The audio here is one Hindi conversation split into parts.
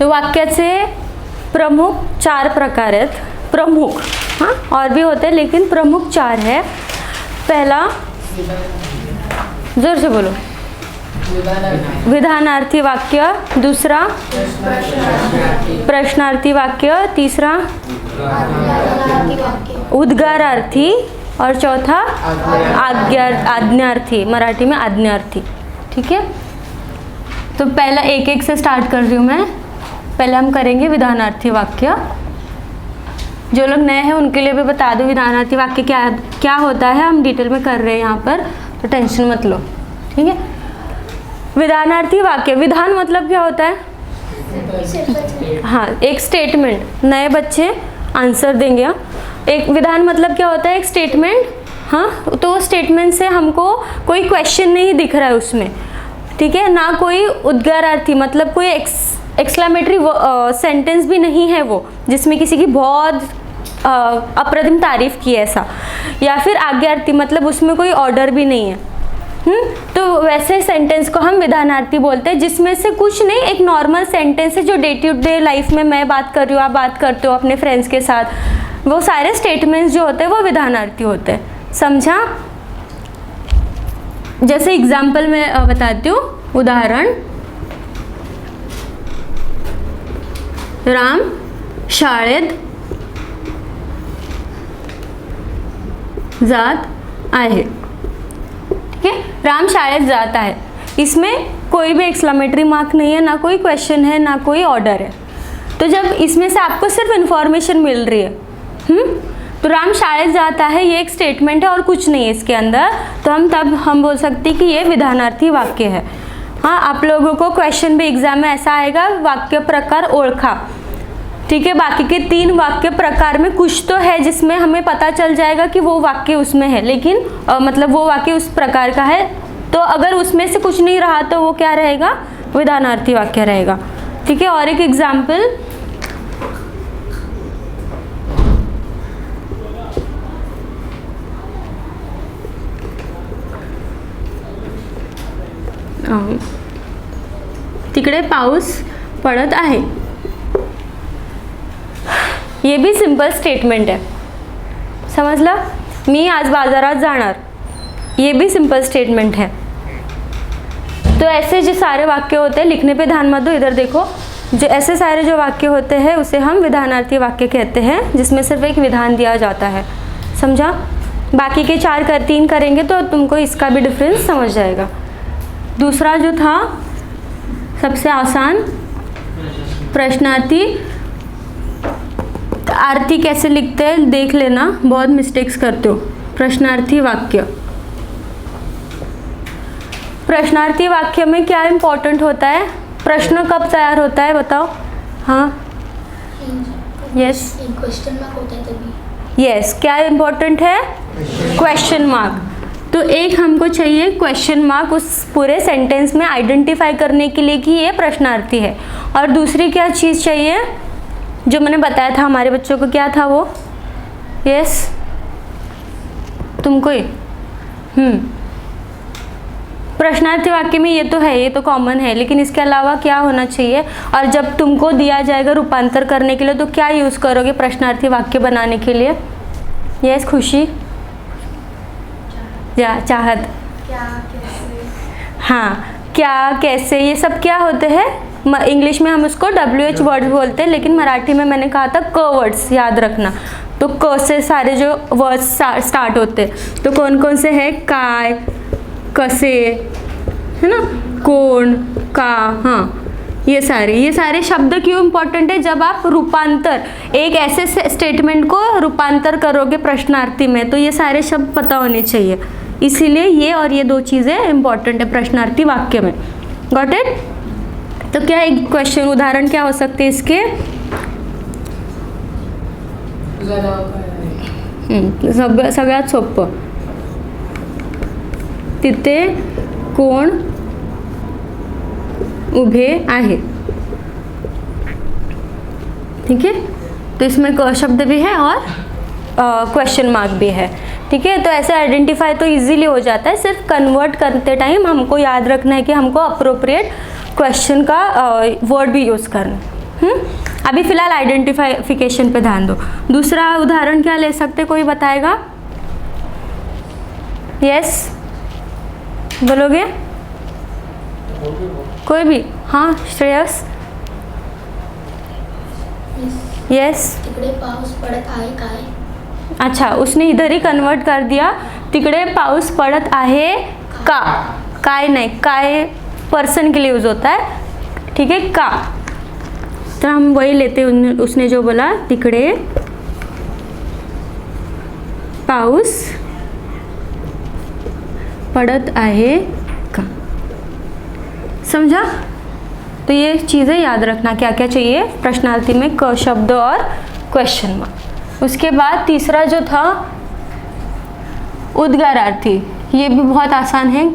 तो वाक्याचे प्रमुख 4 प्रकार आहेत. प्रमुख, हाँ और भी होते हैं लेकिन प्रमुख 4 है. पहला, जोर से बोलो, विधानार्थी वाक्य. दूसरा प्रश्नार्थी वाक्य. तीसरा उद्गारार्थी. और चौथा आज्ञार्थी, मराठी में आज्ञार्थी. ठीक है, तो पहला एक एक से स्टार्ट कर रही हूँ मैं. पहले हम करेंगे विधानार्थी वाक्य. जो लोग नए हैं उनके लिए भी बता दूँ विधानार्थी वाक्य क्या क्या होता है. हम डिटेल में कर रहे हैं यहाँ पर, तो टेंशन मत लो. ठीक है, विधानार्थी वाक्य. विधान मतलब क्या होता है? हाँ, एक स्टेटमेंट. नए बच्चे आंसर देंगे. एक विधान मतलब क्या होता है? एक स्टेटमेंट. हाँ, तो स्टेटमेंट से हमको कोई क्वेश्चन नहीं दिख रहा है उसमें. ठीक है, ना कोई उद्गारार्थी मतलब कोई एक्सक्लेमेटरी सेंटेंस भी नहीं है वो, जिसमें किसी की बहुत अप्रतिम तारीफ की ऐसा. या फिर आज्ञार्थी मतलब उसमें कोई ऑर्डर भी नहीं है. तो वैसे सेंटेंस को हम विधानार्थी बोलते हैं, जिसमें से कुछ नहीं, एक नॉर्मल सेंटेंस है जो डे टू डे लाइफ में मैं बात कर रही हूँ, आप बात करते हो अपने फ्रेंड्स के साथ. वो सारे स्टेटमेंट्स जो होते हैं वो विधानार्थी होते हैं. समझा? जैसे एग्जाम्पल मैं बताती हूँ. उदाहरण, राम शाळेत जात आहे. ठीक है, राम शाळेत जात आहे. इसमें कोई भी एक्सक्लेमेटरी मार्क नहीं है, ना कोई क्वेश्चन है, ना कोई ऑर्डर है. तो जब इसमें से आपको सिर्फ इंफॉर्मेशन मिल रही है, तो राम शाळेत जाता है ये एक स्टेटमेंट है और कुछ नहीं है इसके अंदर, तो हम बोल सकते हैं कि ये विधानार्थी वाक्य है. हाँ, आप लोगों को क्वेश्चन भी एग्जाम में ऐसा आएगा, वाक्य प्रकार ओळखा. ठीक है, बाकी के 3 वाक्य प्रकार में कुछ तो है जिसमें हमें पता चल जाएगा कि वो वाक्य उसमें है, लेकिन मतलब वो वाक्य उस प्रकार का है. तो अगर उसमें से कुछ नहीं रहा तो वो क्या रहेगा? विधानार्थी वाक्य रहेगा. ठीक है, और एक एग्जाम्पल, तिकडे पाऊस पडत आहे. ये भी सिंपल स्टेटमेंट है. समझलं? मी आज बाजारात जाणार, ये भी सिंपल स्टेटमेंट है. तो ऐसे जो सारे वाक्य होते हैं, लिखने पे ध्यान मत दो, इधर देखो. जो ऐसे सारे जो वाक्य होते हैं उसे हम विधानार्थी वाक्य कहते हैं, जिसमें सिर्फ एक विधान दिया जाता है. समझा? बाकी के 3 करेंगे तो तुमको इसका भी डिफरेंस समझ जाएगा. दूसरा जो था सबसे आसान, प्रश्नार्थी. आरती कैसे लिखते हैं देख लेना, बहुत मिस्टेक्स करते हो. प्रश्नार्थी वाक्य. प्रश्नार्थी वाक्य में क्या इंपॉर्टेंट होता है? प्रश्न कब तैयार होता है बताओ? हाँ, यस, क्वेश्चन मार्क होता है तभी. यस, क्या इंपॉर्टेंट है? Question mark. तो एक हमको चाहिए क्वेश्चन मार्क उस पूरे सेंटेंस में आइडेंटिफाई करने के लिए कि ये प्रश्नार्थी है. और दूसरी क्या चीज़ चाहिए जो मैंने बताया था हमारे बच्चों को, क्या था वो? यस, तुमको ही. प्रश्नार्थी वाक्य में ये तो है, ये तो कॉमन है, लेकिन इसके अलावा क्या होना चाहिए? और जब तुमको दिया जाएगा रूपांतर करने के लिए तो क्या यूज़ करोगे प्रश्नार्थी वाक्य बनाने के लिए? यस, खुशी या चाहत. क्या, कैसे. हाँ, क्या, कैसे, ये सब क्या होते हैं? इंग्लिश में हम उसको WH वर्ड बोलते हैं, लेकिन मराठी में मैंने कहा था क वर्ड्स, याद रखना. तो क से सारे जो वर्ड्स स्टार्ट होते हैं, तो कौन कौन से हैं? काय, कसे, है ना, कोण, का. हाँ, ये सारे शब्द क्यों इम्पोर्टेंट है? जब आप रूपांतर, एक ऐसे स्टेटमेंट को रूपांतर करोगे प्रश्नार्थी में, तो ये सारे शब्द पता होने चाहिए. इसीलिए ये और ये 2 चीज़ें इम्पोर्टेंट है प्रश्नार्थी वाक्य में. Got it? तो क्या एक क्वेश्चन, उदाहरण क्या हो सकते हैं इसके? सगळ्यात सोपं, तिथे कोण उभे आहे. ठीक है, तो इसमें क शब्द भी है और क्वेश्चन मार्क भी है. ठीक है, तो ऐसे आइडेंटिफाई तो इजीली हो जाता है. सिर्फ कन्वर्ट करते टाइम हमको याद रखना है कि हमको अप्रोप्रिएट क्वेश्चन का वर्ड भी यूज़ करना. अभी फिलहाल आइडेंटिफिकेशन पे ध्यान दो। दूसरा उदाहरण क्या ले सकते, कोई बताएगा? यस बोलोगे? कोई भी? हाँ श्रेयस। यस तिकडे पाऊस पडत आहे काय? अच्छा, उसने इधर ही कन्वर्ट कर दिया। तिकडे पाऊस पड़त आहे का, काय नहीं, काय पर्सन के लिए यूज होता है, ठीक है, का। तो हम वही लेते, उसने जो बोला तिकडे पाऊस पड़त आहे का, समझा? तो ये चीज़ें याद रखना क्या क्या चाहिए प्रश्नार्थी में, क शब्द और क्वेश्चन मार्क। उसके बाद तीसरा जो था उद्गारार्थी, ये भी बहुत आसान है।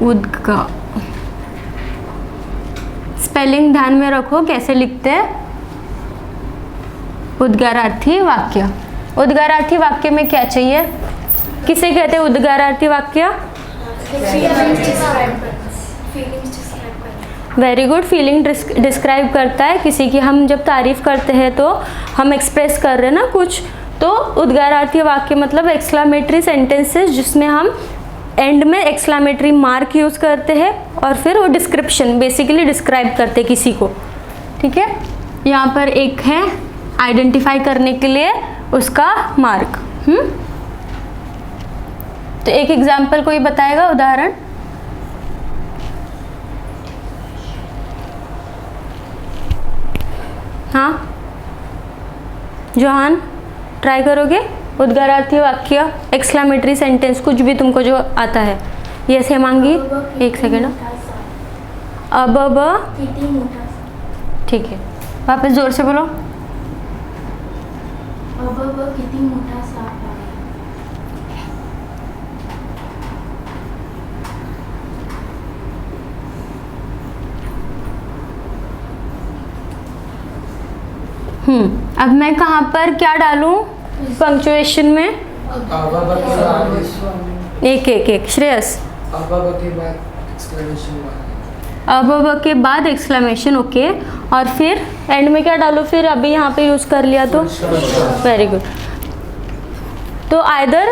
उद्गार, स्पेलिंग ध्यान में रखो कैसे लिखते हैं। उद्गारार्थी वाक्य, उद्गारार्थी वाक्य में क्या चाहिए, किसे कहते हैं उद्गारार्थी वाक्य? वेरी गुड, फीलिंग डिस्क्राइब करता है किसी की। हम जब तारीफ करते हैं तो हम एक्सप्रेस कर रहे हैं ना कुछ, तो उद्गारार्थी वाक्य मतलब एक्सक्लामेटरी सेंटेंसेस जिसमें हम एंड में एक्सक्लामेटरी मार्क यूज़ करते हैं और फिर वो डिस्क्रिप्शन बेसिकली डिस्क्राइब करते हैं किसी को, ठीक है। यहाँ पर एक है आइडेंटिफाई करने के लिए उसका मार्क। तो एक एग्जाम्पल कोई बताएगा, उदाहरण? हाँ जोहान, ट्राई करोगे? उद्गारार्थी वाक्य, एक्सक्लामेटरी सेंटेंस, कुछ भी तुमको जो आता है। यस हेमांगी, एक सेकेंड। अब किती मोठा सा, ठीक है, वापस जोर से बोलो। अब किती मोठा साप आहे। अब मैं कहाँ पर क्या डालूं पंक्चुएशन में? एक एक एक, श्रेयस। अब के बाद एक्सक्लेमेशन, ओके। और फिर एंड में क्या डालूं फिर? अभी यहाँ पे यूज़ कर लिया तो वेरी गुड। तो आइदर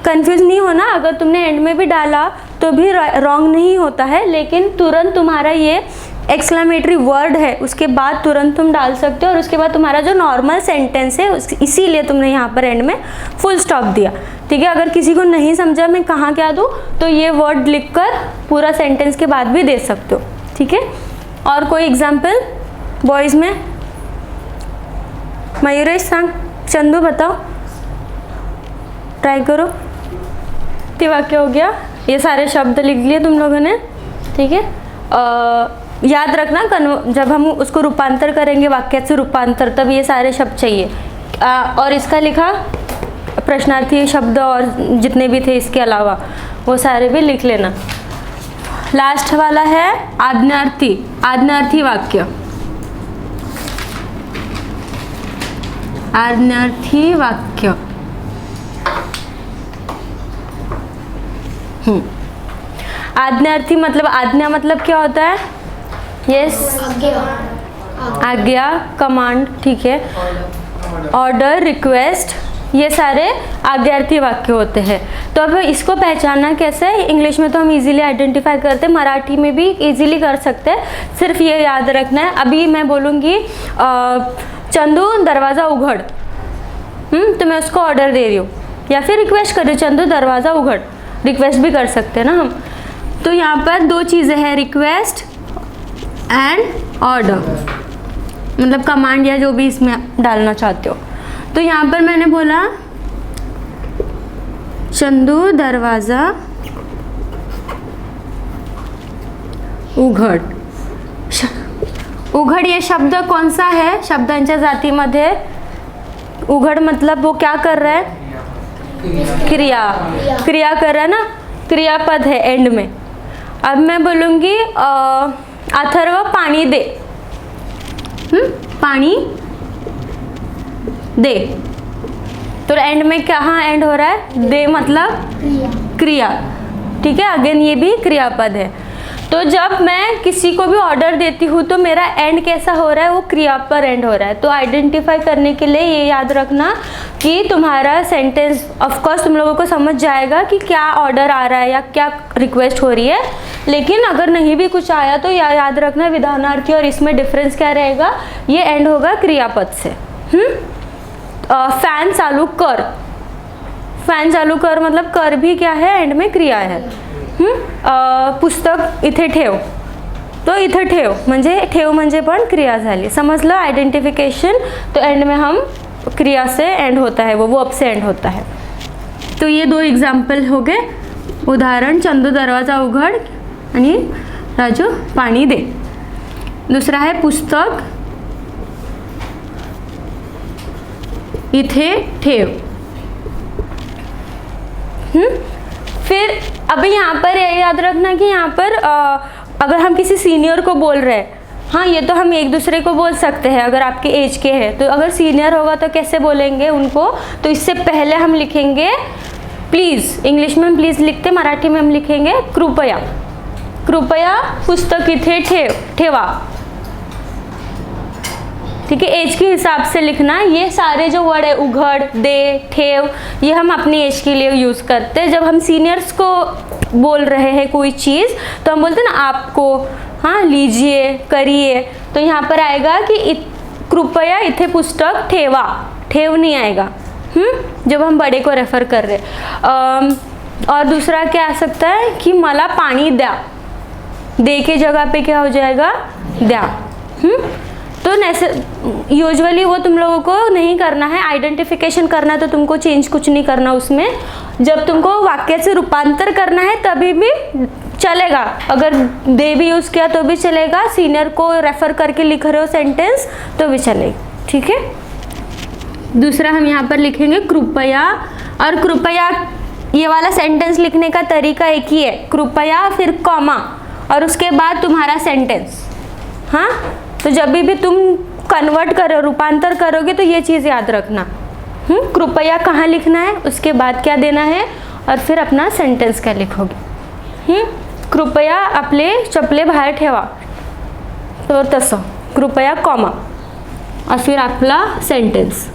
कंफ्यूज नहीं होना, अगर तुमने एंड में भी डाला तो भी रॉन्ग नहीं होता है, लेकिन तुरंत तुम्हारा ये एक्सक्लेमेटरी वर्ड है उसके बाद तुरंत तुम डाल सकते हो, और उसके बाद तुम्हारा जो नॉर्मल सेंटेंस है इसीलिए तुमने यहाँ पर एंड में फुल स्टॉप दिया, ठीक है। अगर किसी को नहीं समझा मैं कहाँ क्या दूँ तो ये वर्ड लिखकर पूरा सेंटेंस के बाद भी दे सकते हो, ठीक है। और कोई एग्जाम्पल बॉयज़ में? मयूरेश सांग, चंदू बताओ, ट्राई करो। तो वाक्य हो गया, ये सारे शब्द लिख लिए तुम लोगों ने, ठीक है। याद रखना जब हम उसको रूपांतर करेंगे वाक्य से रूपांतर, तब ये सारे शब्द चाहिए। और इसका लिखा प्रश्नार्थी शब्द और जितने भी थे इसके अलावा वो सारे भी लिख लेना। लास्ट वाला है आज्ञार्थी, आज्ञार्थी वाक्य। आज्ञार्थी वाक्य, आज्ञार्थी मतलब, आज्ञा मतलब क्या होता है? यस, आज्ञा, कमांड, ठीक है। ऑर्डर, रिक्वेस्ट, ये सारे आज्ञार्थी वाक्य होते हैं। तो अब इसको पहचानना कैसे है? इंग्लिश में तो हम इजीली आइडेंटिफाई करते हैं, मराठी में भी इजीली कर सकते हैं, सिर्फ ये याद रखना है। अभी मैं बोलूँगी चंदू दरवाज़ा उघड़, तो मैं उसको ऑर्डर दे रही हूँ या फिर रिक्वेस्ट कर रही हूँ, चंदू दरवाज़ा उघड़, रिक्वेस्ट भी कर सकते हैं ना हम। तो यहाँ पर दो चीज़ें हैं, रिक्वेस्ट एंड ऑर्डर, मतलब कमांड या जो भी इसमें डालना चाहते हो। तो यहाँ पर मैंने बोला चंदू दरवाज़ा उघड। उघड ये शब्द कौन सा है? शब्दांच्या जातीमध्ये उघड मतलब वो क्या कर रहा है? क्रिया, क्रिया कर रहा है ना, क्रियापद है एंड में। अब मैं बोलूँगी अथर्व पानी दे, पानी दे, तो एंड में कहाँ एंड हो रहा है? दे मतलब क्रिया, ठीक है। अगेन ये भी क्रियापद है। तो जब मैं किसी को भी ऑर्डर देती हूँ तो मेरा एंड कैसा हो रहा है, वो क्रिया पर एंड हो रहा है। तो आइडेंटिफाई करने के लिए ये याद रखना कि तुम्हारा सेंटेंस ऑफ कोर्स तुम लोगों को समझ जाएगा कि क्या ऑर्डर आ रहा है या क्या रिक्वेस्ट हो रही है, लेकिन अगर नहीं भी कुछ आया तो याद रखना विधानार्थी और इसमें डिफरेंस क्या रहेगा, ये एंड होगा क्रियापद से। फैन चालू कर, फॅन चालू कर मतलब कर भी क्या है, एंड में क्रिया है। पुस्तक इथे ठेव, तो इथे ठेव म्हणजे पण क्रिया झाली, समजलं आइडेंटिफिकेशन। तो एंड में हम क्रिया से एंड होता है, वो वर्ब से एंड होता है। तो ये 2 एग्जाम्पल हो गए। उदाहरण, चंदू दरवाजा उघड आणि राजू पाणी दे। दूसरा है पुस्तक इथे ठेव। फिर अभी यहाँ पर याद रखना कि यहाँ पर अगर हम किसी सीनियर को बोल रहे हैं, हाँ ये तो हम एक दूसरे को बोल सकते हैं अगर आपके एज के हैं, तो अगर सीनियर होगा तो कैसे बोलेंगे उनको, तो इससे पहले हम लिखेंगे प्लीज़, इंग्लिश में हम प्लीज़ लिखते, मराठी में हम लिखेंगे कृपया, कृपया पुस्तक इथे ठेवा। ठीक है, एज के हिसाब से लिखना। ये सारे जो वर्ड है उघड़, दे, ठेव, ये हम अपनी एज के लिए यूज़ करते हैं। जब हम सीनियर्स को बोल रहे हैं कोई चीज़ तो हम बोलते हैं ना आपको, हाँ लीजिए, करिए। तो यहाँ पर आएगा कि कृपया इथे पुस्तक ठेवा, ठेव नहीं आएगा जब हम बड़े को रेफर कर रहे। और दूसरा क्या आ सकता है कि मला पानी द्या, दे के जगह पे क्या हो जाएगा, द्या। तो यूजुअली वो तुम लोगों को नहीं करना है, आइडेंटिफिकेशन करना है तो तुमको चेंज कुछ नहीं करना उसमें। जब तुमको वाक्य से रूपांतर करना है तभी भी चलेगा, अगर दे भी यूज़ किया तो भी चलेगा, सीनियर को रेफर करके लिख रहे हो सेंटेंस तो भी चलेगा। ठीक है, दूसरा हम यहाँ पर लिखेंगे कृपया। और कृपया ये वाला सेंटेंस लिखने का तरीका एक ही है, कृपया फिर कॉमा और उसके बाद तुम्हारा सेंटेंस। हाँ, तो जब भी तुम कन्वर्ट करो, रूपांतर करोगे तो ये चीज़ याद रखना। कृपया कहाँ लिखना है, उसके बाद क्या देना है और फिर अपना सेंटेंस क्या लिखोगे। कृपया आपले चपले बाहेर ठेवा, तो तसं कृपया कॉमा और फिर आपला सेंटेंस।